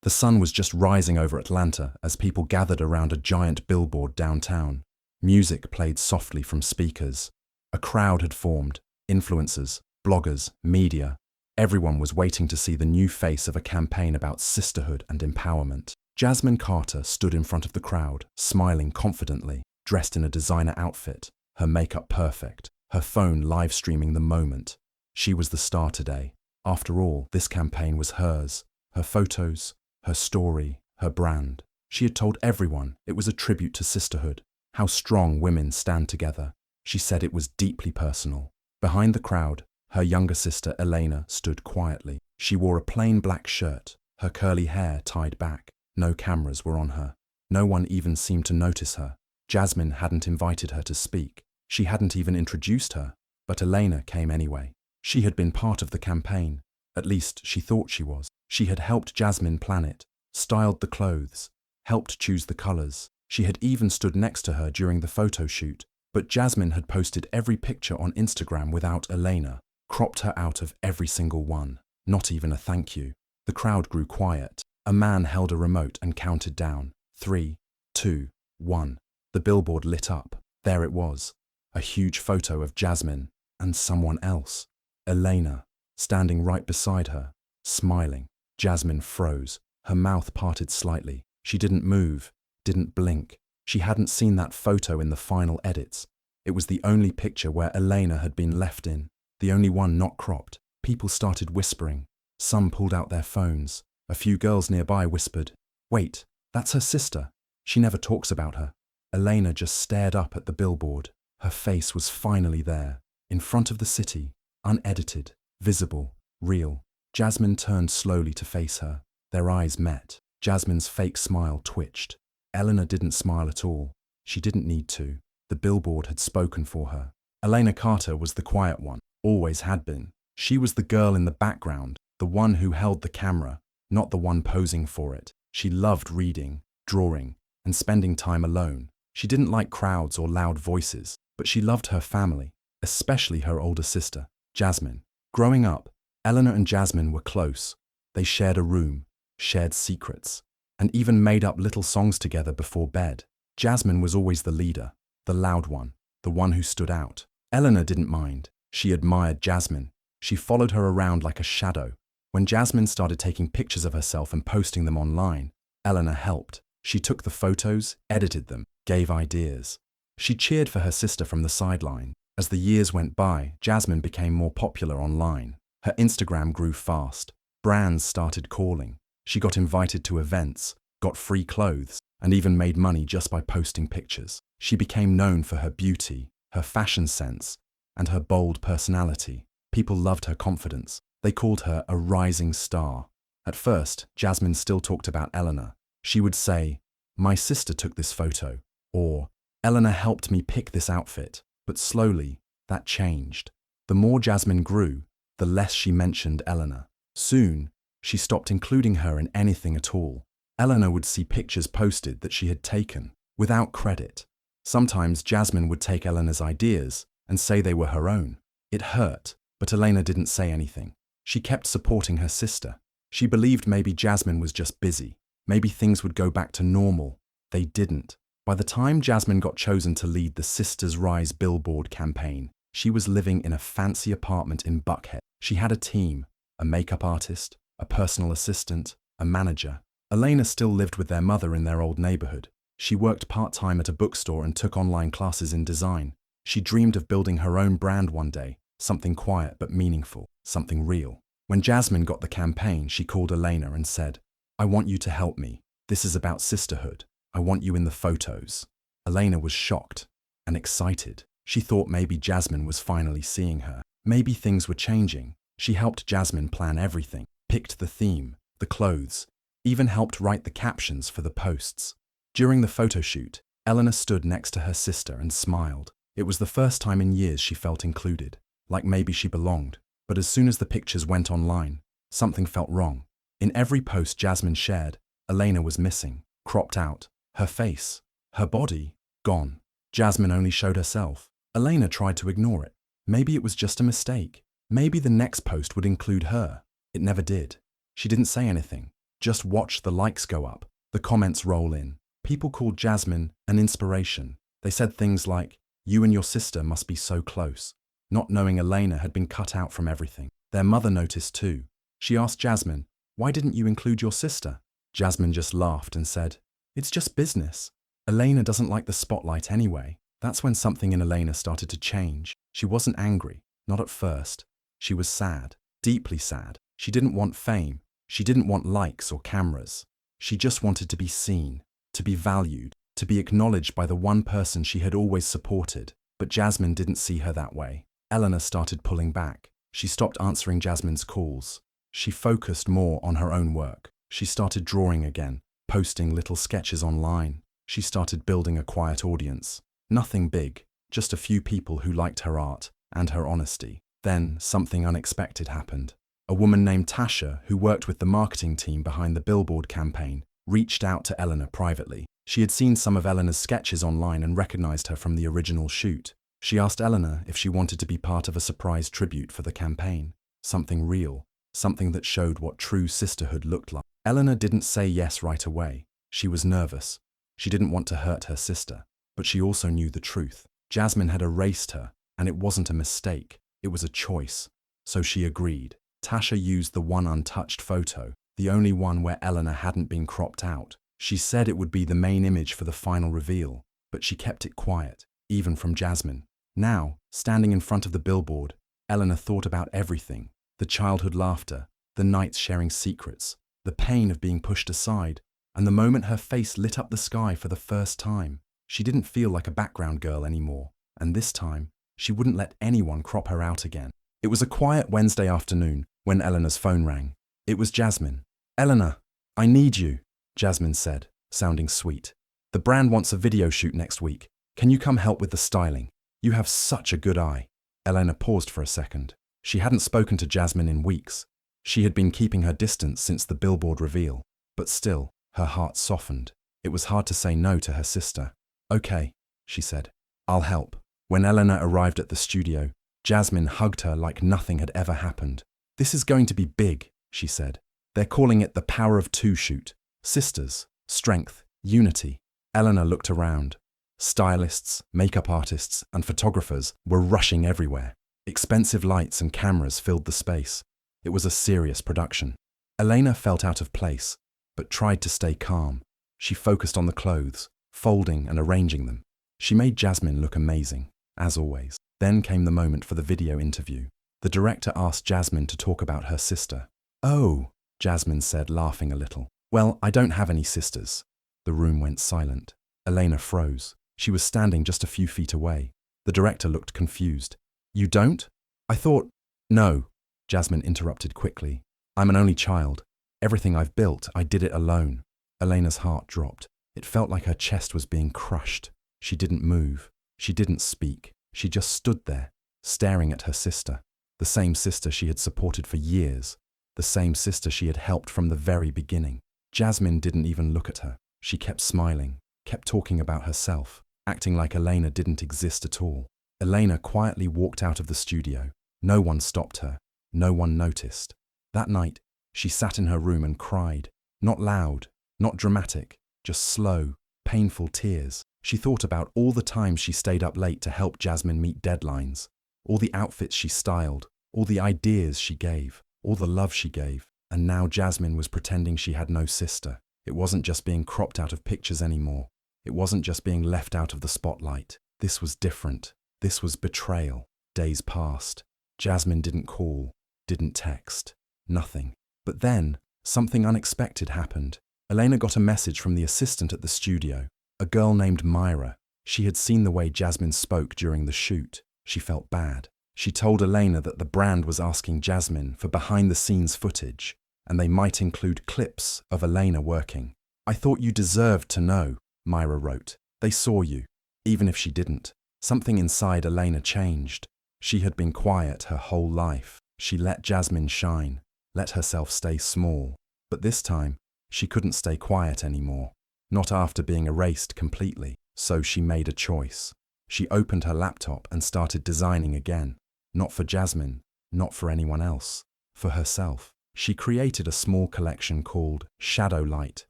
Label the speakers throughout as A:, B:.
A: The sun was just rising over Atlanta as people gathered around a giant billboard downtown. Music played softly from speakers. A crowd had formed, influencers, bloggers, media. Everyone was waiting to see the new face of a campaign about sisterhood and empowerment. Jasmine Carter stood in front of the crowd, smiling confidently, dressed in a designer outfit, her makeup perfect, her phone live streaming the moment. She was the star today. After all, this campaign was hers. Her photos, her story, her brand. She had told everyone it was a tribute to sisterhood, how strong women stand together. She said it was deeply personal. Behind the crowd, her younger sister Elena stood quietly. She wore a plain black shirt, her curly hair tied back. No cameras were on her. No one even seemed to notice her. Jasmine hadn't invited her to speak. She hadn't even introduced her, but Elena came anyway. She had been part of the campaign. At least she thought she was. She had helped Jasmine plan it, styled the clothes, helped choose the colors. She had even stood next to her during the photo shoot. But Jasmine had posted every picture on Instagram without Elena, cropped her out of every single one. Not even a thank you. The crowd grew quiet. A man held a remote and counted down. 3, 2, 1. The billboard lit up. There it was. A huge photo of Jasmine and someone else. Elena, standing right beside her, smiling. Jasmine froze. Her mouth parted slightly. She didn't move, didn't blink. She hadn't seen that photo in the final edits. It was the only picture where Elena had been left in, the only one not cropped. People started whispering. Some pulled out their phones. A few girls nearby whispered, "Wait, that's her sister. She never talks about her." Elena just stared up at the billboard. Her face was finally there, in front of the city, unedited, visible, real. Jasmine turned slowly to face her. Their eyes met. Jasmine's fake smile twitched. Elena didn't smile at all. She didn't need to. The billboard had spoken for her. Elena Carter was the quiet one, always had been. She was the girl in the background, the one who held the camera, not the one posing for it. She loved reading, drawing, and spending time alone. She didn't like crowds or loud voices, but she loved her family, especially her older sister, Jasmine. Growing up, Elena and Jasmine were close. They shared a room, shared secrets, and even made up little songs together before bed. Jasmine was always the leader, the loud one, the one who stood out. Elena didn't mind. She admired Jasmine. She followed her around like a shadow. When Jasmine started taking pictures of herself and posting them online, Elena helped. She took the photos, edited them, gave ideas. She cheered for her sister from the sideline. As the years went by, Jasmine became more popular online. Her Instagram grew fast. Brands started calling. She got invited to events, got free clothes, and even made money just by posting pictures. She became known for her beauty, her fashion sense, and her bold personality. People loved her confidence. They called her a rising star. At first, Jasmine still talked about Elena. She would say, "My sister took this photo," or "Elena helped me pick this outfit." But slowly, that changed. The more Jasmine grew, the less she mentioned Elena. Soon, she stopped including her in anything at all. Elena would see pictures posted that she had taken, without credit. Sometimes Jasmine would take Elena's ideas and say they were her own. It hurt, but Elena didn't say anything. She kept supporting her sister. She believed maybe Jasmine was just busy. Maybe things would go back to normal. They didn't. By the time Jasmine got chosen to lead the Sisters Rise billboard campaign, she was living in a fancy apartment in Buckhead. She had a team, a makeup artist, a personal assistant, a manager. Elena still lived with their mother in their old neighborhood. She worked part-time at a bookstore and took online classes in design. She dreamed of building her own brand one day, something quiet but meaningful, something real. When Jasmine got the campaign, she called Elena and said, "I want you to help me. This is about sisterhood. I want you in the photos." Elena was shocked and excited. She thought maybe Jasmine was finally seeing her. Maybe things were changing. She helped Jasmine plan everything, picked the theme, the clothes, even helped write the captions for the posts. During the photo shoot, Elena stood next to her sister and smiled. It was the first time in years she felt included, like maybe she belonged. But as soon as the pictures went online, something felt wrong. In every post Jasmine shared, Elena was missing, cropped out. Her face, her body, gone. Jasmine only showed herself. Elena tried to ignore it. Maybe it was just a mistake. Maybe the next post would include her. It never did. She didn't say anything. Just watch the likes go up, the comments roll in. People called Jasmine an inspiration. They said things like, "You and your sister must be so close," not knowing Elena had been cut out from everything. Their mother noticed too. She asked Jasmine, "Why didn't you include your sister?" Jasmine just laughed and said, "It's just business. Elena doesn't like the spotlight anyway." That's when something in Elena started to change. She wasn't angry, not at first. She was sad, deeply sad. She didn't want fame. She didn't want likes or cameras. She just wanted to be seen, to be valued, to be acknowledged by the one person she had always supported. But Jasmine didn't see her that way. Elena started pulling back. She stopped answering Jasmine's calls. She focused more on her own work. She started drawing again, posting little sketches online. She started building a quiet audience. Nothing big, just a few people who liked her art and her honesty. Then something unexpected happened. A woman named Tasha, who worked with the marketing team behind the billboard campaign, reached out to Elena privately. She had seen some of Elena's sketches online and recognized her from the original shoot. She asked Elena if she wanted to be part of a surprise tribute for the campaign. Something real, something that showed what true sisterhood looked like. Elena didn't say yes right away. She was nervous. She didn't want to hurt her sister. But she also knew the truth. Jasmine had erased her, and it wasn't a mistake. It was a choice. So she agreed. Tasha used the one untouched photo, the only one where Elena hadn't been cropped out. She said it would be the main image for the final reveal, but she kept it quiet, even from Jasmine. Now, standing in front of the billboard, Elena thought about everything. The childhood laughter, the nights sharing secrets, the pain of being pushed aside, and the moment her face lit up the sky for the first time. She didn't feel like a background girl anymore, and this time, she wouldn't let anyone crop her out again. It was a quiet Wednesday afternoon when Elena's phone rang. It was Jasmine. "Elena, I need you," Jasmine said, sounding sweet. "The brand wants a video shoot next week. Can you come help with the styling? You have such a good eye." Elena paused for a second. She hadn't spoken to Jasmine in weeks. She had been keeping her distance since the billboard reveal. But still, her heart softened. It was hard to say no to her sister. "Okay," she said. "I'll help." When Elena arrived at the studio, Jasmine hugged her like nothing had ever happened. "This is going to be big," she said. "They're calling it the Power of Two shoot. Sisters, strength, unity." Elena looked around. Stylists, makeup artists, and photographers were rushing everywhere. Expensive lights and cameras filled the space. It was a serious production. Elena felt out of place, but tried to stay calm. She focused on the clothes, folding and arranging them. She made Jasmine look amazing, as always. Then came the moment for the video interview. The director asked Jasmine to talk about her sister. "Oh," Jasmine said, laughing a little. "Well, I don't have any sisters." The room went silent. Elena froze. She was standing just a few feet away. The director looked confused. "You don't? I thought—" "No," Jasmine interrupted quickly. "I'm an only child. Everything I've built, I did it alone." Elena's heart dropped. It felt like her chest was being crushed. She didn't move. She didn't speak. She just stood there, staring at her sister. The same sister she had supported for years. The same sister she had helped from the very beginning. Jasmine didn't even look at her. She kept smiling, kept talking about herself, acting like Elena didn't exist at all. Elena quietly walked out of the studio. No one stopped her. No one noticed. That night, she sat in her room and cried. Not loud, not dramatic, just slow, painful tears. She thought about all the times she stayed up late to help Jasmine meet deadlines, all the outfits she styled, all the ideas she gave, all the love she gave. And now Jasmine was pretending she had no sister. It wasn't just being cropped out of pictures anymore. It wasn't just being left out of the spotlight. This was different. This was betrayal. Days passed. Jasmine didn't call, didn't text, nothing. But then, something unexpected happened. Elena got a message from the assistant at the studio, a girl named Myra. She had seen the way Jasmine spoke during the shoot. She felt bad. She told Elena that the brand was asking Jasmine for behind-the-scenes footage, and they might include clips of Elena working. "I thought you deserved to know," Myra wrote. "They saw you." Even if she didn't, something inside Elena changed. She had been quiet her whole life. She let Jasmine shine, let herself stay small. But this time, she couldn't stay quiet anymore. Not after being erased completely. So she made a choice. She opened her laptop and started designing again. Not for Jasmine, not for anyone else. For herself. She created a small collection called Shadow Light,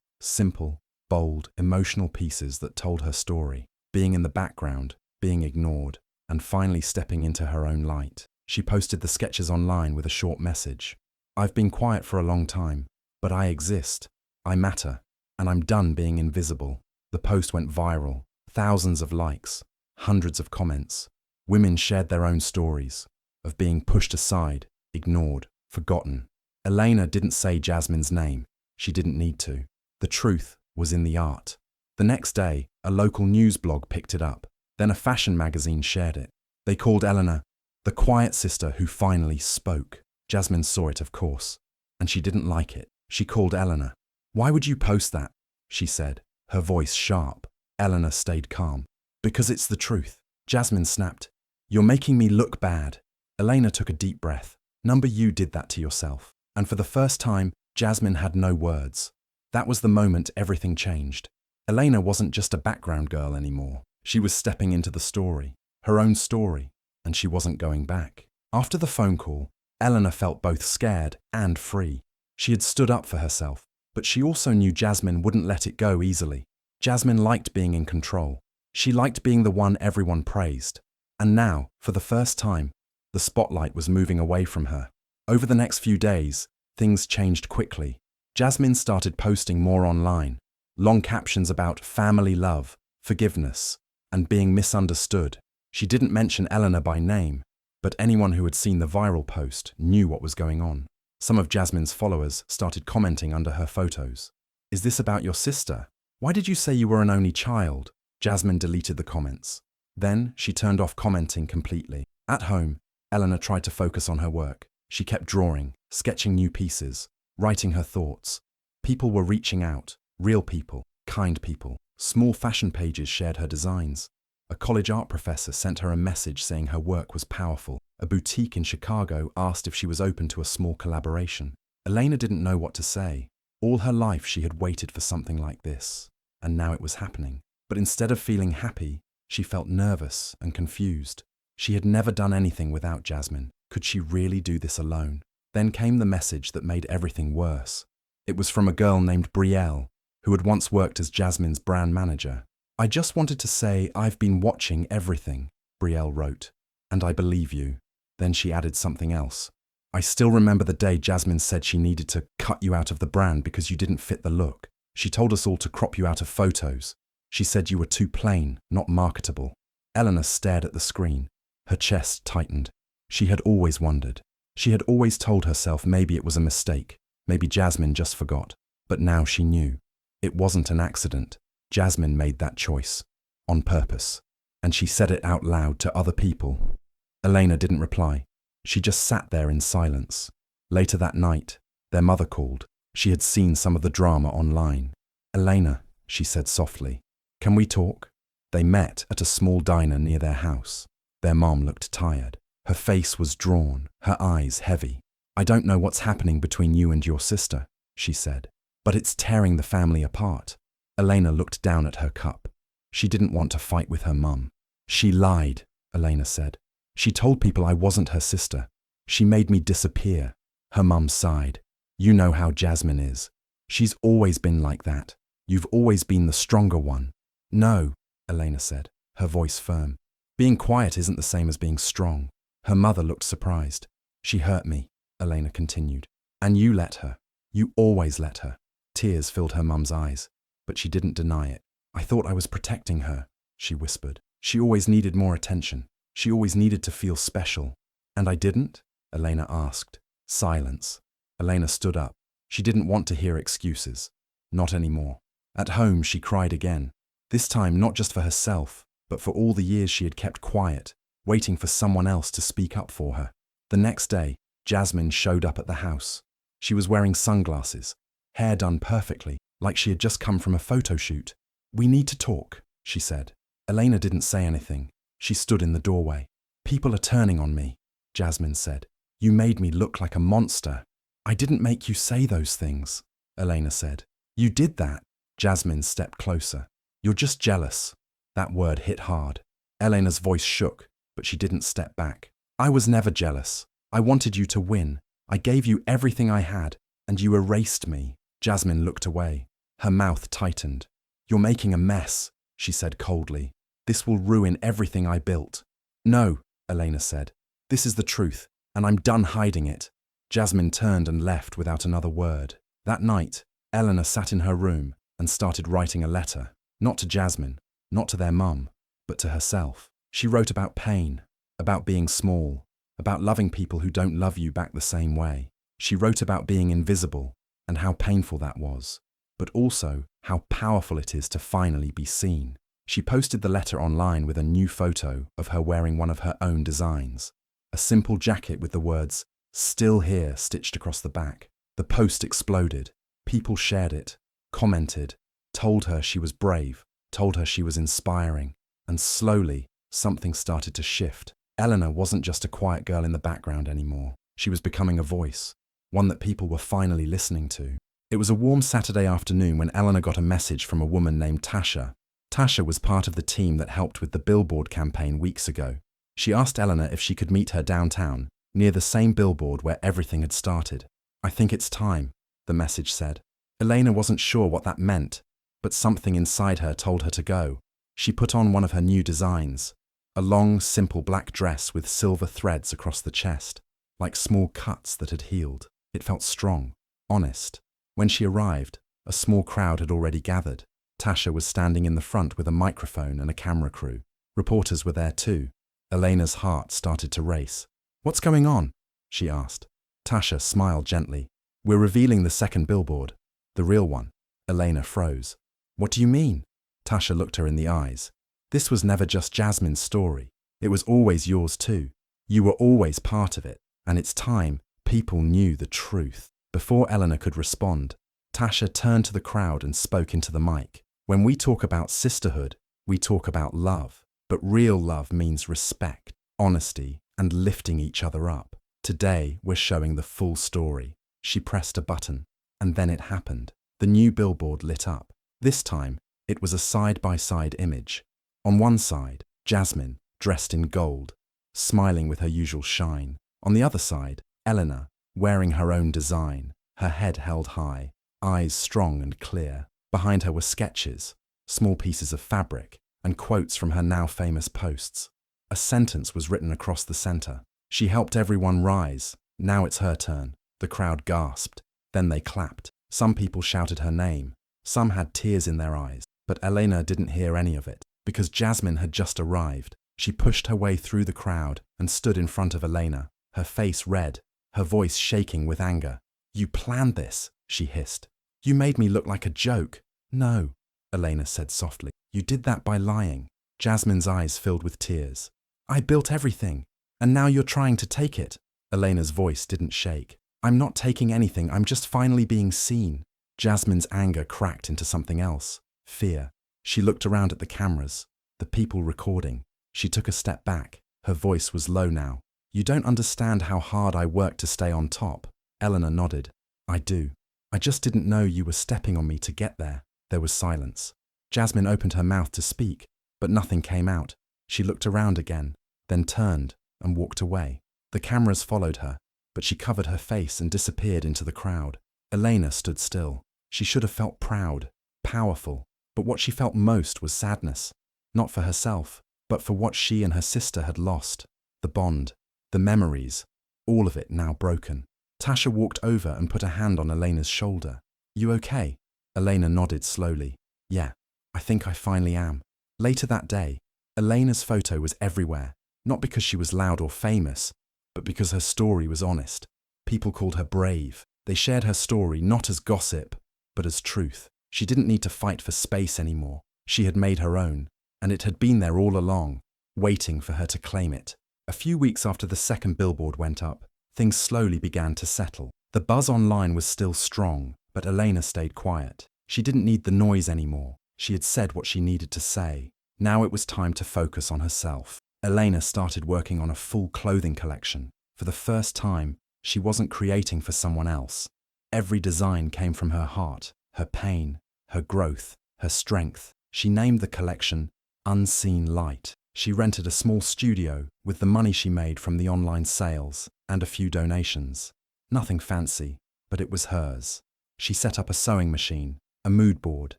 A: simple, bold, emotional pieces that told her story, being in the background, being ignored, and finally stepping into her own light. She posted the sketches online with a short message. I've been quiet for a long time, but I exist, I matter, and I'm done being invisible. The post went viral, thousands of likes, hundreds of comments. Women shared their own stories of being pushed aside, ignored, forgotten. Elena didn't say Jasmine's name. She didn't need to. The truth was in the art. The next day, a local news blog picked it up. Then a fashion magazine shared it. They called Elena the quiet sister who finally spoke. Jasmine saw it, of course, and she didn't like it. She called Elena. Why would you post that? She said, her voice sharp. Elena stayed calm. Because it's the truth. Jasmine snapped. You're making me look bad. Elena took a deep breath. You did that to yourself. And for the first time, Jasmine had no words. That was the moment everything changed. Elena wasn't just a background girl anymore. She was stepping into the story, her own story, and she wasn't going back. After the phone call, Elena felt both scared and free. She had stood up for herself, but she also knew Jasmine wouldn't let it go easily. Jasmine liked being in control. She liked being the one everyone praised. And now, for the first time, the spotlight was moving away from her. Over the next few days, things changed quickly. Jasmine started posting more online, long captions about family love, forgiveness, and being misunderstood. She didn't mention Elena by name, but anyone who had seen the viral post knew what was going on. Some of Jasmine's followers started commenting under her photos. Is this about your sister? Why did you say you were an only child? Jasmine deleted the comments. Then she turned off commenting completely. At home, Elena tried to focus on her work. She kept drawing, sketching new pieces, writing her thoughts. People were reaching out, real people, kind people. Small fashion pages shared her designs. A college art professor sent her a message saying her work was powerful. A boutique in Chicago asked if she was open to a small collaboration. Elena didn't know what to say. All her life she had waited for something like this, and now it was happening. But instead of feeling happy, she felt nervous and confused. She had never done anything without Jasmine. Could she really do this alone? Then came the message that made everything worse. It was from a girl named Brielle, who had once worked as Jasmine's brand manager. I just wanted to say I've been watching everything, Brielle wrote, and I believe you. Then she added something else. I still remember the day Jasmine said she needed to cut you out of the brand because you didn't fit the look. She told us all to crop you out of photos. She said you were too plain, not marketable. Elena stared at the screen. Her chest tightened. She had always wondered. She had always told herself maybe it was a mistake. Maybe Jasmine just forgot. But now she knew. It wasn't an accident. Jasmine made that choice. On purpose. And she said it out loud to other people. Elena didn't reply. She just sat there in silence. Later that night, their mother called. She had seen some of the drama online. Elena, she said softly, can we talk? They met at a small diner near their house. Their mom looked tired. Her face was drawn, her eyes heavy. I don't know what's happening between you and your sister, she said, but it's tearing the family apart. Elena looked down at her cup. She didn't want to fight with her mum. She lied, Elena said. She told people I wasn't her sister. She made me disappear. Her mum sighed. You know how Jasmine is. She's always been like that. You've always been the stronger one. No, Elena said, her voice firm. Being quiet isn't the same as being strong. Her mother looked surprised. She hurt me, Elena continued. And you let her. You always let her. Tears filled her mum's eyes, but she didn't deny it. I thought I was protecting her, she whispered. She always needed more attention. She always needed to feel special. And I didn't? Elena asked. Silence. Elena stood up. She didn't want to hear excuses. Not anymore. At home, she cried again. This time not just for herself, but for all the years she had kept quiet, waiting for someone else to speak up for her. The next day, Jasmine showed up at the house. She was wearing sunglasses, hair done perfectly, like she had just come from a photo shoot. We need to talk, she said. Elena didn't say anything. She stood in the doorway. People are turning on me, Jasmine said. You made me look like a monster. I didn't make you say those things, Elena said. You did that. Jasmine stepped closer. You're just jealous. That word hit hard. Elena's voice shook, but she didn't step back. I was never jealous. I wanted you to win. I gave you everything I had, and you erased me. Jasmine looked away. Her mouth tightened. You're making a mess, she said coldly. This will ruin everything I built. No, Elena said. This is the truth, and I'm done hiding it. Jasmine turned and left without another word. That night, Elena sat in her room and started writing a letter. Not to Jasmine, not to their mum, but to herself. She wrote about pain, about being small, about loving people who don't love you back the same way. She wrote about being invisible and how painful that was, but also how powerful it is to finally be seen. She posted the letter online with a new photo of her wearing one of her own designs. A simple jacket with the words, "Still here," stitched across the back. The post exploded. People shared it, commented, told her she was brave, told her she was inspiring, and slowly, something started to shift. Elena wasn't just a quiet girl in the background anymore. She was becoming a voice, one that people were finally listening to. It was a warm Saturday afternoon when Elena got a message from a woman named Tasha. Tasha was part of the team that helped with the billboard campaign weeks ago. She asked Elena if she could meet her downtown, near the same billboard where everything had started. "I think it's time," the message said. Elena wasn't sure what that meant, but something inside her told her to go. She put on one of her new designs, a long, simple black dress with silver threads across the chest, like small cuts that had healed. It felt strong, honest. When she arrived, a small crowd had already gathered. Tasha was standing in the front with a microphone and a camera crew. Reporters were there too. Elena's heart started to race. "What's going on?" she asked. Tasha smiled gently. "We're revealing the second billboard, the real one." Elena froze. "What do you mean?" Tasha looked her in the eyes. "This was never just Jasmine's story. It was always yours too. You were always part of it, and it's time people knew the truth." Before Elena could respond, Tasha turned to the crowd and spoke into the mic. "When we talk about sisterhood, we talk about love. But real love means respect, honesty, and lifting each other up. Today, we're showing the full story." She pressed a button, and then it happened. The new billboard lit up. This time, it was a side-by-side image. On one side, Jasmine, dressed in gold, smiling with her usual shine. On the other side, Elena, wearing her own design, her head held high, eyes strong and clear. Behind her were sketches, small pieces of fabric, and quotes from her now famous posts. A sentence was written across the center. "She helped everyone rise. Now it's her turn." The crowd gasped. Then they clapped. Some people shouted her name. Some had tears in their eyes. But Elena didn't hear any of it, because Jasmine had just arrived. She pushed her way through the crowd and stood in front of Elena, her face red, her voice shaking with anger. "You planned this," she hissed. "You made me look like a joke." "No," Elena said softly. "You did that by lying." Jasmine's eyes filled with tears. "I built everything, and now you're trying to take it." Elena's voice didn't shake. "I'm not taking anything, I'm just finally being seen." Jasmine's anger cracked into something else. Fear. She looked around at the cameras, the people recording. She took a step back. Her voice was low now. "You don't understand how hard I worked to stay on top." Elena nodded. "I do. I just didn't know you were stepping on me to get there." There was silence. Jasmine opened her mouth to speak, but nothing came out. She looked around again, then turned and walked away. The cameras followed her, but she covered her face and disappeared into the crowd. Elena stood still. She should have felt proud, powerful, but what she felt most was sadness. Not for herself, but for what she and her sister had lost. The bond, the memories, all of it now broken. Tasha walked over and put a hand on Elena's shoulder. "You okay?" Elena nodded slowly. "Yeah, I think I finally am." Later that day, Elena's photo was everywhere, not because she was loud or famous, but because her story was honest. People called her brave. They shared her story not as gossip, but as truth. She didn't need to fight for space anymore. She had made her own, and it had been there all along, waiting for her to claim it. A few weeks after the second billboard went up, things slowly began to settle. The buzz online was still strong, but Elena stayed quiet. She didn't need the noise anymore. She had said what she needed to say. Now it was time to focus on herself. Elena started working on a full clothing collection. For the first time, she wasn't creating for someone else. Every design came from her heart, her pain, her growth, her strength. She named the collection Unseen Light. She rented a small studio with the money she made from the online sales and a few donations. Nothing fancy, but it was hers. She set up a sewing machine, a mood board,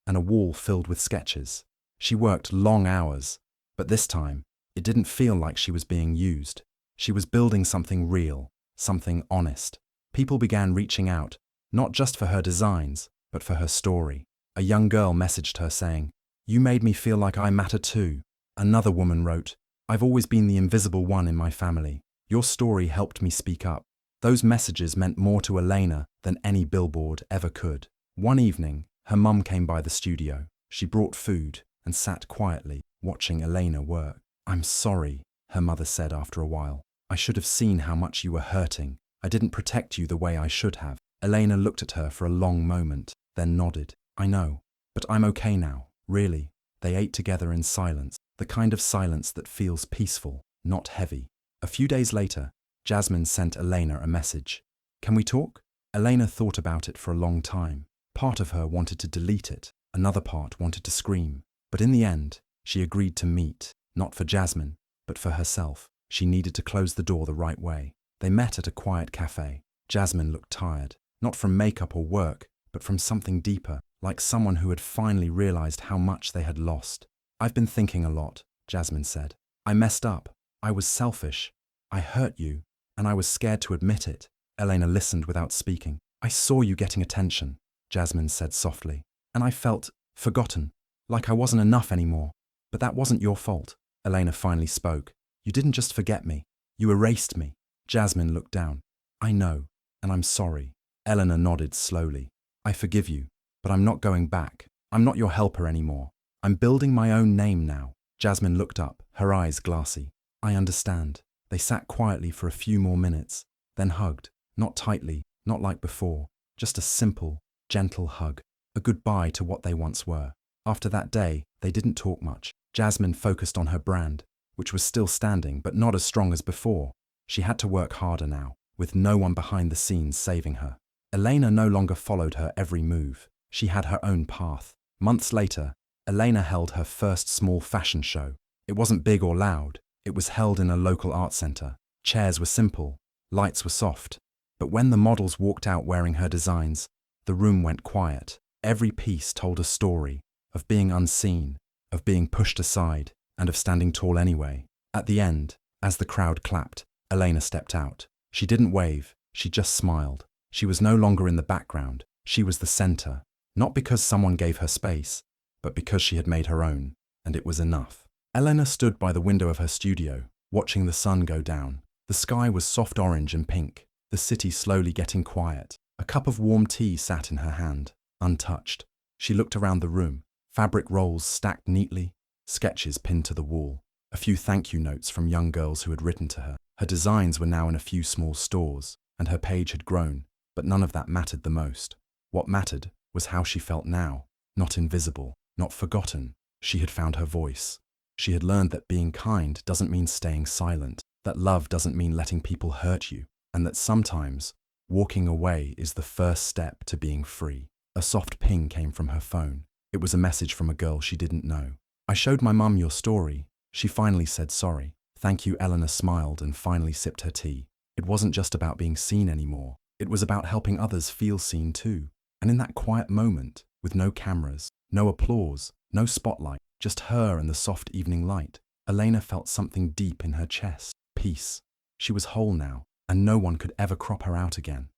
A: and a wall filled with sketches. She worked long hours, but this time, it didn't feel like she was being used. She was building something real, something honest. People began reaching out, not just for her designs, but for her story. A young girl messaged her saying, "You made me feel like I matter too." Another woman wrote, "I've always been the invisible one in my family. Your story helped me speak up." Those messages meant more to Elena than any billboard ever could. One evening, her mum came by the studio. She brought food and sat quietly, watching Elena work. "I'm sorry," her mother said after a while. "I should have seen how much you were hurting. I didn't protect you the way I should have." Elena looked at her for a long moment, then nodded. "I know, but I'm okay now, really." They ate together in silence, the kind of silence that feels peaceful, not heavy. A few days later, Jasmine sent Elena a message. "Can we talk?" Elena thought about it for a long time. Part of her wanted to delete it, another part wanted to scream. But in the end, she agreed to meet, not for Jasmine, but for herself. She needed to close the door the right way. They met at a quiet cafe. Jasmine looked tired, not from makeup or work, but from something deeper, like someone who had finally realized how much they had lost. "I've been thinking a lot," Jasmine said. "I messed up. I was selfish. I hurt you, and I was scared to admit it." Elena listened without speaking. "I saw you getting attention," Jasmine said softly, "and I felt forgotten, like I wasn't enough anymore. But that wasn't your fault." Elena finally spoke. "You didn't just forget me. You erased me." Jasmine looked down. "I know, and I'm sorry." Elena nodded slowly. "I forgive you, but I'm not going back. I'm not your helper anymore. I'm building my own name now." Jasmine looked up, her eyes glassy. "I understand." They sat quietly for a few more minutes, then hugged, not tightly, not like before, just a simple, gentle hug, a goodbye to what they once were. After that day, they didn't talk much. Jasmine focused on her brand, which was still standing but not as strong as before. She had to work harder now, with no one behind the scenes saving her. Elena no longer followed her every move. She had her own path. Months later, Elena held her first small fashion show. It wasn't big or loud. It was held in a local art center. Chairs were simple, lights were soft. But when the models walked out wearing her designs, the room went quiet. Every piece told a story of being unseen, of being pushed aside, and of standing tall anyway. At the end, as the crowd clapped, Elena stepped out. She didn't wave, she just smiled. She was no longer in the background, she was the center. Not because someone gave her space, but because she had made her own, and it was enough. Elena stood by the window of her studio, watching the sun go down. The sky was soft orange and pink, the city slowly getting quiet. A cup of warm tea sat in her hand, untouched. She looked around the room, fabric rolls stacked neatly, sketches pinned to the wall, a few thank you notes from young girls who had written to her. Her designs were now in a few small stores, and her page had grown, but none of that mattered the most. What mattered was how she felt now, not invisible, not forgotten. She had found her voice. She had learned that being kind doesn't mean staying silent, that love doesn't mean letting people hurt you, and that sometimes walking away is the first step to being free. A soft ping came from her phone. It was a message from a girl she didn't know. "I showed my mum your story. She finally said sorry." "Thank you." Elena smiled and finally sipped her tea. It wasn't just about being seen anymore. It was about helping others feel seen too. And in that quiet moment, with no cameras, no applause, no spotlight, just her and the soft evening light, Elena felt something deep in her chest. Peace. She was whole now, and no one could ever crop her out again.